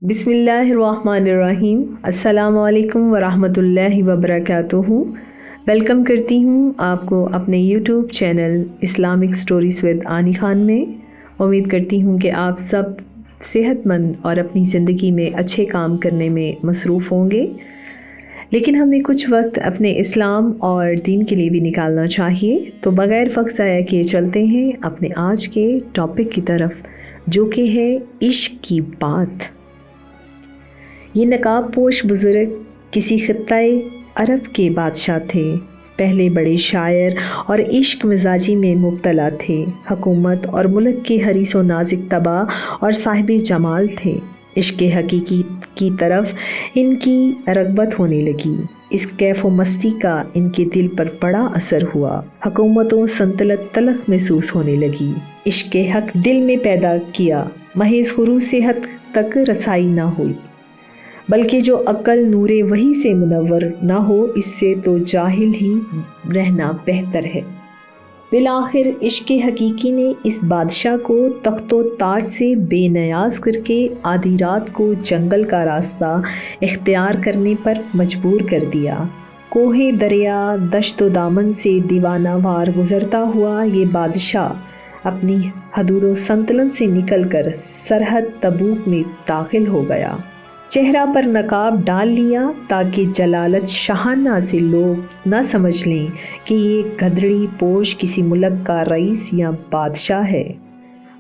بسم اللہ الرحمن الرحیم۔ السلام علیکم ورحمۃ اللہ وبرکاتہ۔ ویلکم کرتی ہوں آپ کو اپنے YouTube channel Islamic stories with آنی خان میں۔ امید کرتی ہوں کہ آپ سب صحت مند اور اپنی زندگی میں اچھے کام کرنے میں مصروف ہوں گے، لیکن ہمیں کچھ وقت اپنے اسلام اور دین کے لیے بھی نکالنا چاہیے۔ تو بغیر وقت ضائع کیے چلتے ہیں اپنے آج کے ٹاپک کی طرف، جو کہ ہے عشق کی بات۔ یہ نقاب پوش بزرگ کسی خطۂ عرب کے بادشاہ تھے۔ پہلے بڑے شاعر اور عشق مزاجی میں مبتلا تھے۔ حکومت اور ملک کے حریص و نازک طبع اور صاحب جمال تھے۔ عشق حقیقی کی طرف ان کی رغبت ہونے لگی۔ اس کیف و مستی کا ان کے دل پر بڑا اثر ہوا۔ حکومت و سلطنت تلخ محسوس ہونے لگی۔ عشق حق دل میں پیدا کیا، محض غرور سے حق تک رسائی نہ ہوئی، بلکہ جو عقل نور وحی سے منور نہ ہو، اس سے تو جاہل ہی رہنا بہتر ہے۔ بالآخر عشق حقیقی نے اس بادشاہ کو تخت و تاج سے بے نیاز کر کے آدھی رات کو جنگل کا راستہ اختیار کرنے پر مجبور کر دیا۔ کوہ دریا دشت و دامن سے دیوانہ وار گزرتا ہوا یہ بادشاہ اپنی حدود و سلطنت سے نکل کر سرحد تبوک میں داخل ہو گیا۔ چہرہ پر نقاب ڈال لیا تاکہ جلالت شاہانہ سے لوگ نہ سمجھ لیں کہ یہ گدڑی پوش کسی ملک کا رئیس یا بادشاہ ہے۔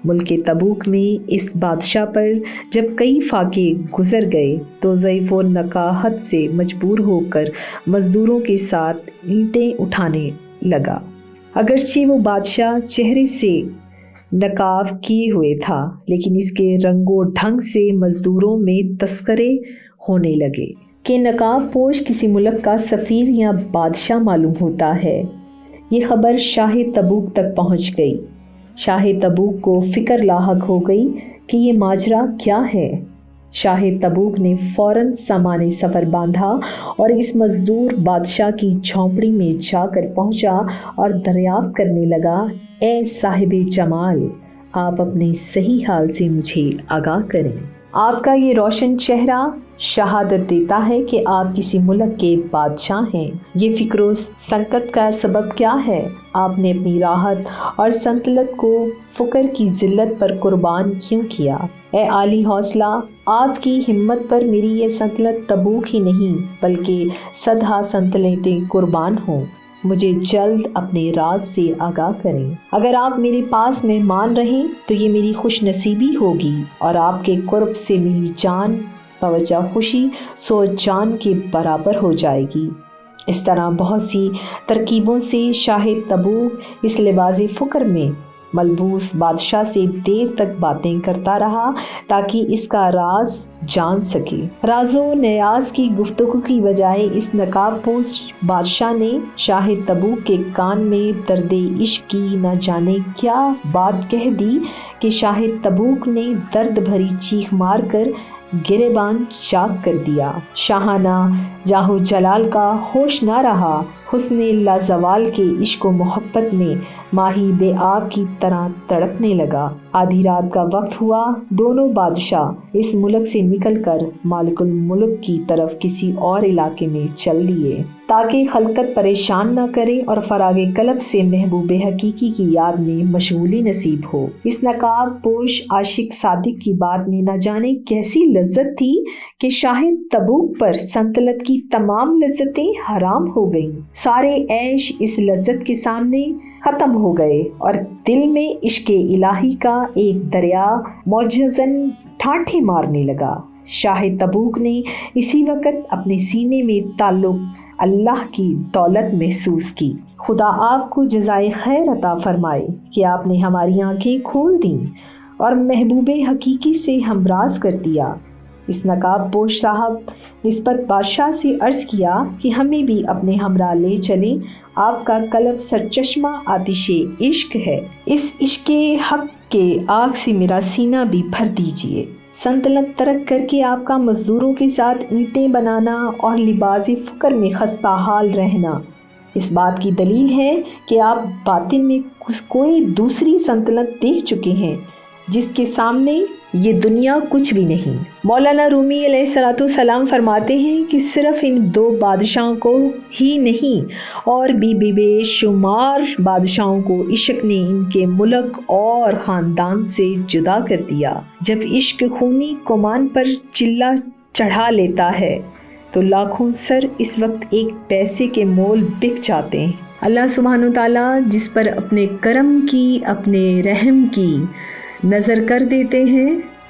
ملک تبوک میں اس بادشاہ پر جب کئی فاقے گزر گئے تو ضعیف و نکاحت سے مجبور ہو کر مزدوروں کے ساتھ اینٹیں اٹھانے لگا۔ اگرچہ وہ بادشاہ چہرے سے نقاب کیے ہوئے تھا، لیکن اس کے رنگ و ڈھنگ سے مزدوروں میں تذکرے ہونے لگے کہ نقاب پوش کسی ملک کا سفیر یا بادشاہ معلوم ہوتا ہے۔ یہ خبر شاہ تبوک تک پہنچ گئی۔ شاہ تبوک کو فکر لاحق ہو گئی کہ یہ ماجرا کیا ہے۔ شاہ تبوک نے فوراً سامان سفر باندھا اور اس مزدور بادشاہ کی جھونپڑی میں جا کر پہنچا اور دریافت کرنے لگا، اے صاحب جمال، آپ اپنے صحیح حال سے مجھے آگاہ کریں۔ آپ کا یہ روشن چہرہ شہادت دیتا ہے کہ آپ کسی ملک کے بادشاہ ہیں۔ یہ فکر و سنکت کا سبب کیا ہے؟ آپ نے اپنی راحت اور سلطنت کو فقر کی ذلت پر قربان کیوں کیا؟ اے عالی حوصلہ، آپ کی ہمت پر میری یہ سلطنت تبوک ہی نہیں بلکہ صدہا سلطنتیں قربان ہوں۔ مجھے جلد اپنے راز سے آگاہ کریں۔ اگر آپ میرے پاس مہمان رہیں تو یہ میری خوش نصیبی ہوگی، اور آپ کے قرب سے میری جان بوجہ خوشی 100 جان کے برابر ہو جائے گی۔ اس طرح بہت سی ترکیبوں سے شاہ تبوک اس لباس فقر میں ملبوس بادشاہ سے دیر تک باتیں کرتا رہا تاکہ اس کا راز جان سکے۔ راز و نیاز کی گفتگو کی بجائے اس نقاب پوش بادشاہ نے شاہ تبوک کے کان میں درد عشق کی نہ جانے کیا بات کہہ دی کہ شاہ تبوک نے درد بھری چیخ مار کر گریبان چاک کر دیا۔ شاہانہ جاہ و جلال کا ہوش نہ رہا۔ حسن لازوال کے عشق و محبت میں ماہی بے آب کی طرح تڑپنے لگا۔ آدھی رات کا وقت ہوا۔ دونوں بادشاہ اس ملک سے نکل کر مالک الملک کی طرف کسی اور علاقے میں چل لیے تاکہ خلقت پریشان نہ کرے اور فراغ قلب سے محبوب حقیقی کی یاد میں مشغولی نصیب ہو۔ اس نقاب پوش عاشق صادق کی بات میں نہ جانے کیسی لذت تھی کہ شاہ تبوک پر سلطنت کی تمام لذتیں حرام ہو گئیں۔ سارے عیش اس لذت کے سامنے ختم ہو گئے اور دل میں عشق الہی کا ایک دریا موجزن ٹھاٹھے مارنے لگا۔ شاہ تبوک نے اسی وقت اپنے سینے میں تعلق اللہ کی دولت محسوس کی۔ خدا آپ کو جزائے خیر عطا فرمائے کہ آپ نے ہماری آنکھیں کھول دیں اور محبوب حقیقی سے ہمراز کر دیا۔ اس نقاب پوش صاحب نسبت بادشاہ سے عرض کیا کہ ہمیں بھی اپنے ہمراہ لے چلیں، آپ کا قلب سرچشمہ آتش عشق ہے، اس عشق حق کے آگ سے میرا سینہ بھی بھر دیجیے۔ سلطنت ترک کر کے آپ کا مزدوروں کے ساتھ اینٹیں بنانا اور لباس فقر میں خستہ حال رہنا اس بات کی دلیل ہے کہ آپ باطن میں کوئی دوسری سلطنت دیکھ چکے ہیں جس کے سامنے یہ دنیا کچھ بھی نہیں۔ مولانا رومی علیہ السلام فرماتے ہیں کہ صرف ان 2 بادشاہوں کو ہی نہیں اور بھی بے شمار بادشاہوں کو عشق نے ان کے ملک اور خاندان سے جدا کر دیا۔ جب عشق خونی کمان پر چلا چڑھا لیتا ہے تو لاکھوں سر اس وقت ایک پیسے کے مول بک جاتے ہیں۔ اللہ سبحانہ وتعالیٰ جس پر اپنے کرم کی، اپنے رحم کی نظر کر دیتے ہیں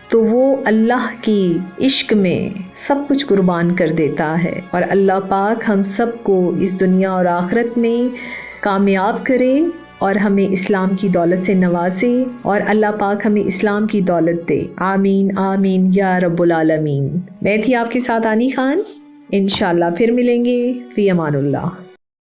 تو وہ اللہ کی عشق میں سب کچھ قربان کر دیتا ہے، اور اللہ پاک ہم سب کو اس دنیا اور آخرت میں کامیاب کرے اور ہمیں اسلام کی دولت سے نوازے، اور اللہ پاک ہمیں اسلام کی دولت دے۔ آمین آمین یا رب العالمین۔ میں تھی آپ کے ساتھ آنی خان، انشاءاللہ پھر ملیں گے، فی امان اللہ۔